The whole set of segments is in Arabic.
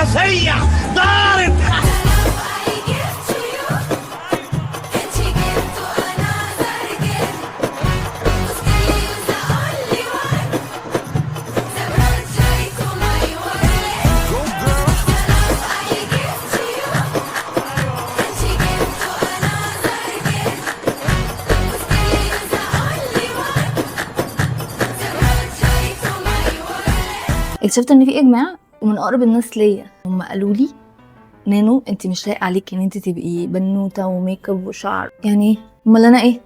سيع دارت. اكتشفت ان في اجماع ومن اقرب الناس ليا هم قالوا لي نانو انت مش لايق عليكي ان انت تبقي بنوته وميك اب وشعر. يعني ايه؟ امال انا ايه؟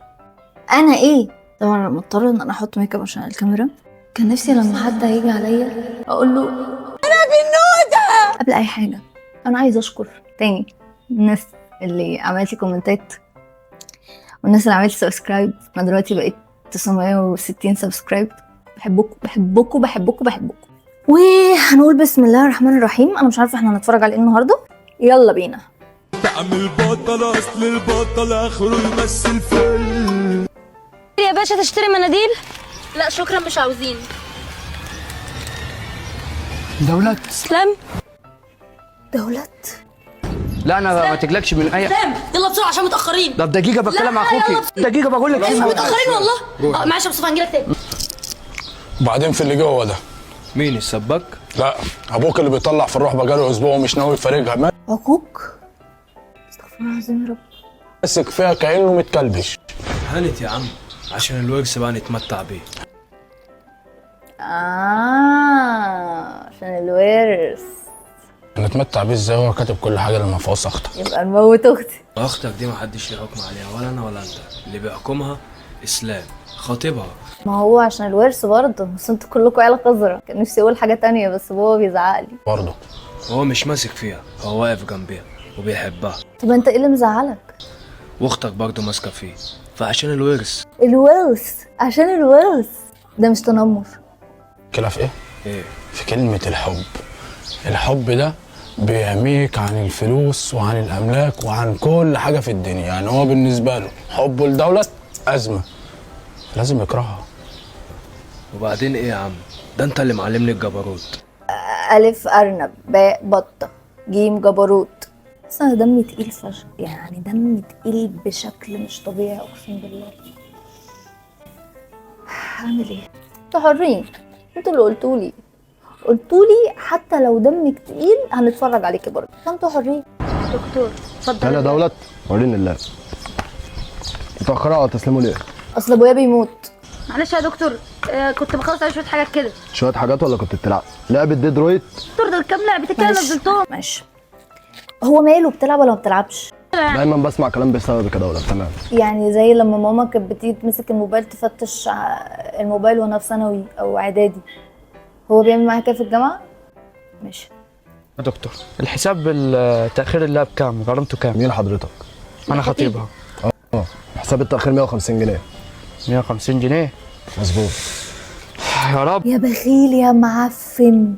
انا ايه؟ طبعا انا مضطره ان انا احط ميك اب عشان الكاميرا. كان نفسي لما حد هيجي عليا اقول له انا بنوته. قبل اي حاجه انا عايزه اشكر تاني الناس اللي عملت لي كومنتات والناس اللي عملت سبسكرايب. انا دلوقتي بقيت 960 سبسكرايب. بحبكم بحبكم بحبكم بحبكم. وهنقول بسم الله الرحمن الرحيم. انا مش عارفه احنا هنتفرج على ايه النهارده. يلا بينا. تعمل بطل اصل البطل اخره يمثل فيلم. يا باشا تشتري مناديل؟ لا شكرا مش عاوزين. دولت اسلام دولت لا انا ما تقلقش من اي. اسلام يلا بسرعه عشان متاخرين. طب دقيقه بتكلم مع اخوكي. دقيقه بقول لك ايوه متاخرين والله. معلش يا مصطفى هنجيلك تاني. وبعدين في اللي جوه ده مين السباك؟ لا ابوك اللي بيطلع في الروح بقاله اسبوع ومش ناوي يفارقها. عقوق. استغفر الله العظيم يا رب. ماسك فيها كانه متكلبش. هانت يا عم عشان الورث بقى نتمتع بيه. عشان الورث. نتمتع بيه ازاي وهو كاتب كل حاجه للمفاص اختك؟ يبقى نموت اختي. اختك دي ما حدش ليه حكم عليها ولا انا ولا انت. اللي بيحكمها اسلام خطيبها. ما هو عشان الورث برضه. بس انتوا كلكم عيله قذره. كان نفسي اقول حاجه تانية بس بابا بيزعق لي برضه هو مش ماسك فيها، هو واقف جنبيها وبيحبها. طب انت ايه اللي مزعلك؟ واختك برضه ماسكه فيه فعشان الورث. الورث. عشان الورث ده مش تنمر. كده في ايه؟ ايه؟ في كلمه الحب. الحب ده بيعميك عن الفلوس وعن الاملاك وعن كل حاجه في الدنيا. يعني هو بالنسبه له حبه لدولة ازمه لازم يكرهها. وبعدين ايه يا عم؟ ده انت اللي معلمني الجبروت. ألف أرنب باء بطة جيم جبروت. بس أنا دمي تقيل فشخ. يعني دمي تقيل بشكل مش طبيعي أقسم بالله. هعمل إيه؟ انتوا حرين. انتوا اللي قلتولي حتى لو دمك تقيل هنتفرج عليكي برضه. فانتوا حرين. دكتور اتفضل. هلا دولت وريني الله. متأخرة ولا تسلموا ليه؟ أصل أبويا بيموت. معلش يا دكتور كنت بخلص على شويه حاجات كده. شوية حاجات ولا كنت بتلعب؟ لعبة ديدرويت؟ دكتور دول كام لعبه كده نزلتهم. ماشي. هو ماله بتلعب ولا ما بتلعبش؟ دايما بسمع كلام بسببك يا دولت. تمام. يعني زي لما ماما كانت بتيجي تمسك الموبايل تفتش الموبايل وانا في ثانوي او اعدادي. هو بيعمل معايا كده في الجامعه؟ ماشي. يا دكتور الحساب بالتأخير اللاب كام؟ غرمته كام؟ مين حضرتك؟ أنا خطيبها. حساب التأخير 150 جنيه. 150 جنيه؟ مظبوط. يا رب. يا بخيل يا معفن.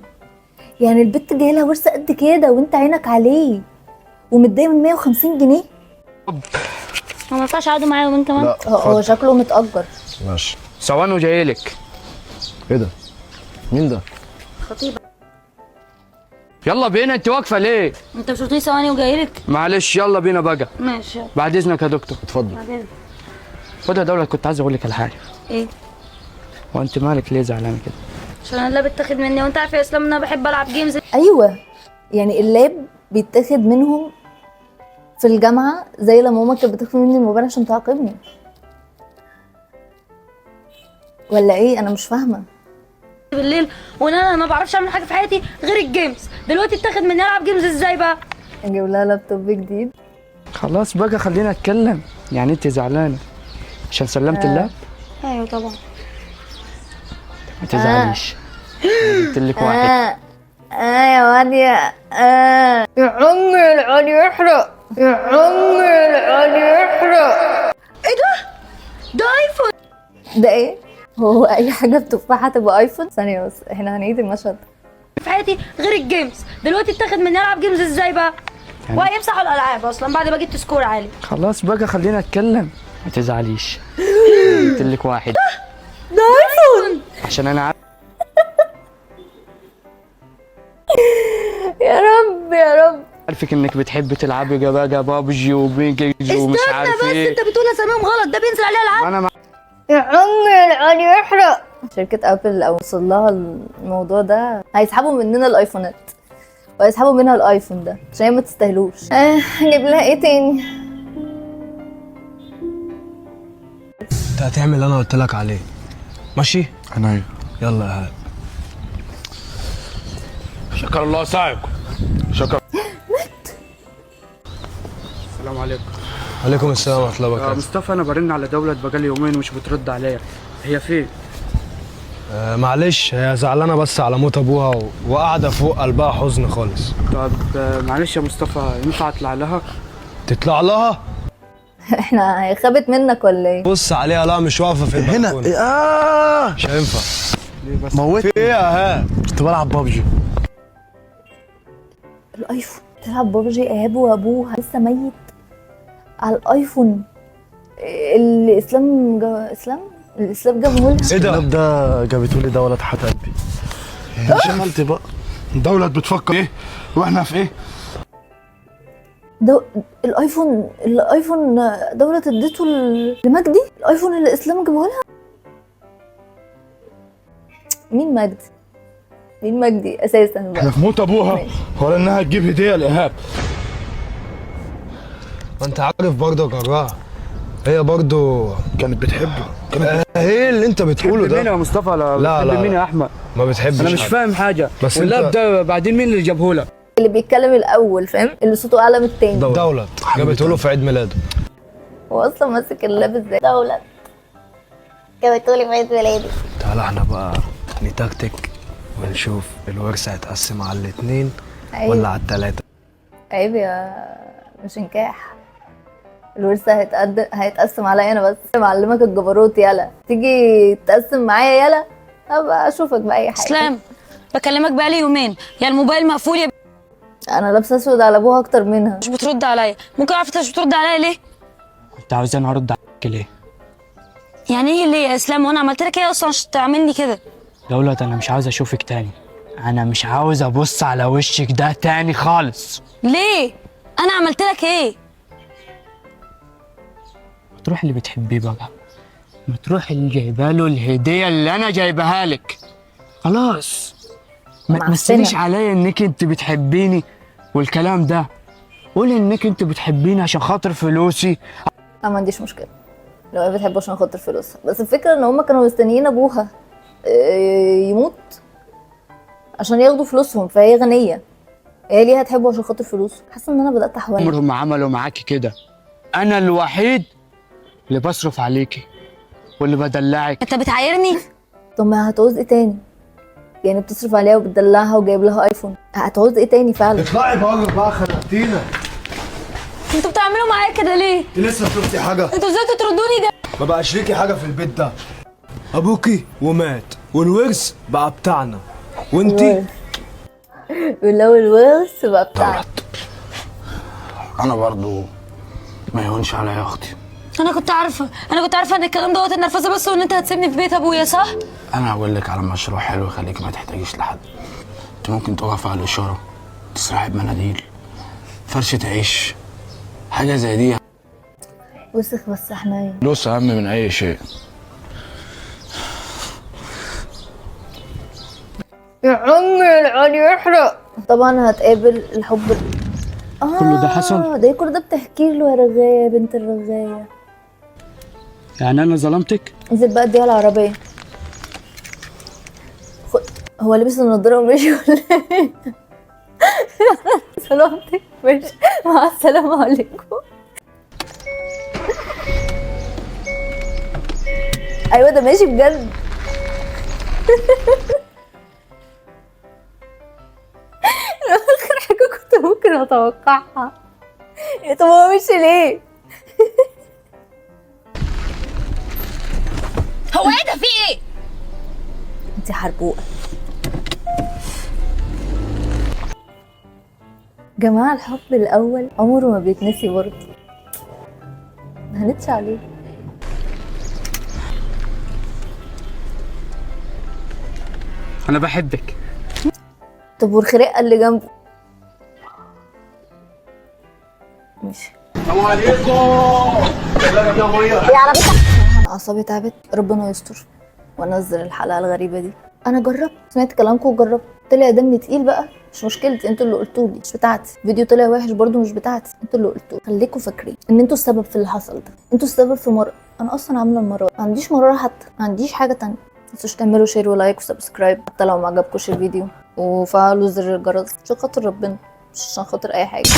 يعني البت جايه لها ورثه قد كده وانت عينك عليه ومتضايق من 150 جنيه؟ ما ينفعش اقعدوا معايا يومين كمان. لا هو شكله متأجر. ماشي. ثواني وجايلك. ايه ده؟ مين ده؟ خطيبه. يلا بينا. أنت واقفة ليه؟ انت مش قلت لي ثواني وجايلك؟ معلش يلا بينا بقى. ماشي يلا. بعد إذنك يا دكتور. اتفضل. بعدين خد يا دولة كنت عايز أقول لك على حاجة. ايه؟ هو أنت مالك ليه زعلانة كده؟ عشان اللاب اتاخد مني وانت عارف يا اسلام ان انا بحب العب جيمز. ايوه يعني اللاب بيتاخد منهم في الجامعه زي لما ماما كانت بتاخد مني الموبايل عشان تعاقبني. ولا ايه؟ انا مش فاهمه. بالليل وانا ما بعرفش اعمل حاجه في حياتي غير الجيمز. دلوقتي اتاخد مني العب جيمز ازاي بقى؟ اجيب لها لابتوب جديد. خلاص بقى خلينا نتكلم. يعني أنت زعلانة عشان سلمت اللاب؟ ايوه طبعا. ما تزعليش. قلت لك واحد. يا واد يا عمي العود يحرق. يا عمي العود يحرق. ايه ده؟ ده ايفون. ده ايه؟ هو اي حاجه بتفاحه تبقى ايفون؟ ثانيه بس احنا هنعيد المشهد. في حياتي غير الجيمز. دلوقتي اتاخد مني العب جيمز ازاي بقى؟ وهيمسحوا الالعاب اصلا بعد ما جبت سكور عالي. خلاص بقى خلينا نتكلم. ما تزعليش. قلت لك واحد. ده ايفون. عشان أنا عارف. يا رب عارفك انك بتحبي تلعبي بقى بابجي وبيجز ومش استنى عارف بس، ايه. انت بتقول اساميهم غلط، ده بينزل عليه العاب. انا يا عم العالي يحرق. شركة ابل لو وصل لها الموضوع ده هيسحبوا مننا الايفونات وهيسحبوا منها الايفون ده عشان هي ما تستاهلوش. هجيب لها ايه تاني؟ انت هتعمل اللي انا قلت لك عليه، ماشي؟ انا يلا يا هاد. شكر الله سعيكم. شكر. السلام عليكم. عليكم السلام ورحمه الله وبركاته. مصطفى، انا برن على دولة بقالي يومين ومش بترد عليا، هي فين؟ معلش، هي زعلانه بس على موت ابوها وقاعده فوق قلبها حزن خالص. طب معلش يا مصطفى، ينفع اطلع لها؟ تطلع لها؟ احنا هي خابت منك ولا ايه؟ بص عليها، لا مش واقفه في هنا البلكونه. مش هينفع. ليه بس؟ موت ايه يا هاد؟ كنت بلعب بابجي. الايفون تلعب بابجي؟ ايهاب وابوها لسه ميت على الايفون اللي الاسلام جابه لها. ايه ده؟ الكلاب ده جابته لي دولة تحت قلبي. مش خالتي بقى. دولة بتفكر ايه واحنا في ايه؟ الايفون دولة اديته لمجدي، الايفون اللي الاسلام جابه لها. مين مجدي؟ مين مجدي اساسا بقى؟ احنا في موت ابوها ماشي. ولا انها تجيب هديه لايهاب. ما انت عارف برضه يا جراح، هي برضه كانت بتحبه. ايه اللي انت بتقوله مين ده؟ يا مصطفى؟ لا، بتحب لا. مين يا احمد؟ ما بتحبش انا مش حد. فاهم حاجه. بس واللاب انت- ده بعدين مين اللي جابه لك؟ اللي بيتكلم الاول فاهم، اللي صوته اعلى من التاني. دولت جابته له في عيد ميلاده. هو اصلا ماسك اللاب ازاي؟ دولة جابته لي في عيد ميلادي. تعالى احنا بقى نتكتك ونشوف الورث هيتقسم على الاتنين ولا على التلاتة. عيب يا مش نكاح. الورثة هيتقسم عليا انا بس. معلمك الجبروت، يلا تيجي تقسم معايا، يلا ابقى اشوفك باي حاجه. اسلام، بكلمك بقالي يومين، يا الموبايل مقفول يا انا لابسه اسود على ابوها اكتر منها. مش بترد عليا. ممكن اعرف انت مش بترد عليا ليه؟ انت عاوزاني ارد عليك ليه؟ يعني ايه ليه يا اسلام؟ وانا عملت لك ايه اصلا عشان تعملني كده؟ دولة، انا مش عاوز اشوفك تاني، انا مش عاوز ابص على وشك ده تاني خالص. ليه؟ انا عملت لك ايه؟ تروح اللي بتحبيه بقى، ما تروح اللي جايبه له الهديه اللي انا جايبها لك. خلاص، ما معفنة. تمثليش عليا انك انت بتحبيني والكلام ده. قولي انك انت بتحبيني عشان خاطر فلوسي. انا ما عنديش مشكله لو هي بتحبه عشان خاطر فلوسها، بس الفكره ان هما كانوا مستنيين ابوها يموت عشان ياخدوا فلوسهم، فهي غنيه، هي ليه هتحبه عشان خاطر فلوسه؟ حاسه ان انا بدات احول. عمرهم ما عملوا معاكي كده، انا الوحيد اللي بصرف عليكي واللي بدلعك. انت بتعايرني؟ طب ما هتعوز ايه تاني؟ يعني بتصرف عليها وبتدلعها وجايب لها ايفون، هتعوز ايه تاني فعلا؟ اطلعي بقى خنقتينا. انتوا بتعملوا معايا كده ليه؟ انت لسه شفتي حاجه؟ انتوا ازاي تطردوني ده؟ ما بقاش ليكي حاجة في البيت ده. ابوكي ومات والورث بقى بتاعنا وانتي ولو الورث بقى بتاعك. انا برضو ما يهونش عليا يا اختي. انا كنت عارفه ان الكلام دوت النرفزه بس، وان انت هتسيبني في بيت ابويا، صح؟ انا هقول لك على مشروع حلو يخليك ما تحتاجيش لحد. انت ممكن تقف على الاشاره، تسرحي بمناديل، فرشه عيش، حاجه زي دي. وسخ بس حنين. فلوس اهم من اي شيء. يا عمي العالي يحرق. طبعا هتقابل الحب كله ده حصل؟ ده كل ده بتحكي له يا رغايه بنت الرغايه. يعني انا ظلمتك؟ انزل بقى اديها العربيه. هو لبس النضاره ومشي ولا ايه؟ سلامتك، ماشي، مع السلامه عليكم. ايوه ده ماشي بجد. اخر حاجه كنت ممكن اتوقعها. طب هو مشي ليه؟ هو ايه ده؟ في ايه؟ انت حربوقه. جماعة الحب الأول عمره ما بيتنسي برضه، ما هنتش عليه. انا بحبك. طب والخرقة اللي جنبه؟ ماشي. انا اعصابي تعبت، ربنا يستر وانزل الحلقه الغريبه دي. انا جربت، سمعت كلامكم وجربت، طلع دمي تقيل بقى، مش مشكلتي، انتوا اللي قلتولي، مش بتاعتي. فيديو طلع وحش برضو مش بتاعتي، انتوا اللي قلتولي. خليكم فاكرين ان انتوا السبب في اللي حصل ده، انتوا السبب في مرة. انا اصلا عامله المره ما عنديش مراره، حتى ما عنديش حاجه تانية. متنسوش تعملوا شير ولايك وسبسكرايب حتى لو ما عجبكوش الفيديو، وفعلوا زر الجرس عشان خاطر ربنا، مش عشان خاطر اي حاجه.